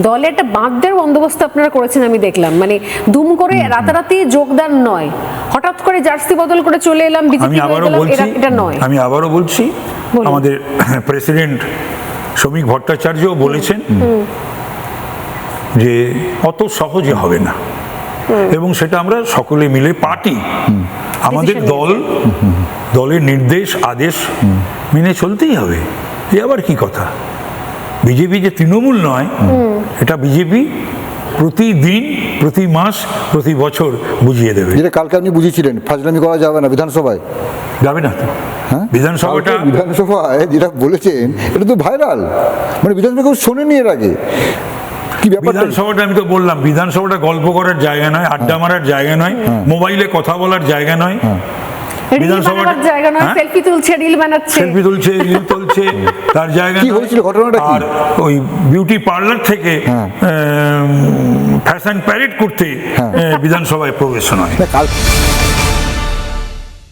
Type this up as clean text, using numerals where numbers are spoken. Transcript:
দলে একটা বাঁধ দেওয়ার বন্দোবস্ত আপনারা করেছেন আমি দেখলাম, মানে দুম করে রাতারাতি যোগদান নয়, হঠাৎ করে জার্সি বদল করে চলে এলাম বিজেপি এটা নয়। আমি আবারও বলছি, আমাদের প্রেসিডেন্ট শ্রমিক ভট্টাচার্য বলেছেন যে অত সহজে হবে না, এবং সেটা আমরা সকলে মিলে পার্টি আমাদের দলের নির্দেশ আদেশ মেনে চলতেই হবে। এ আবার কি কথা? বিজেপি যে তৃণমূল নয়, এটা বিজেপি প্রতিদিন, প্রতি মাস, প্রতি বছর বুঝিয়ে দেবে। যেটা কালকে আপনি বুঝিয়েছিলেন ফাজলামি করা যাবে না বিধানসভায়, যাবে না তো? হ্যাঁ, বিধানসভায় যেটা বলেছেন এটা তো ভাইরাল, মানে বিধানসভা কেউ শোনেনি এর আগে। কি ব্যাপার? বিধানসভাটা আমি তো বললাম, বিধানসভাটা গল্প করার জায়গা নয়, আড্ডা মারার জায়গা নয়, মোবাইলে কথা বলার জায়গা নয়, বিধানসভার জায়গা নয়। সেলফি তুলছে, রিল বানাচ্ছে, সেলফি তুলছে, রিল তুলছে, তার জায়গা কি হয়েছিল ঘটনাটা? আর ওই বিউটি পার্লার থেকে ফ্যাশন প্যারেড করতে বিধানসভায় প্রবেশ নয়।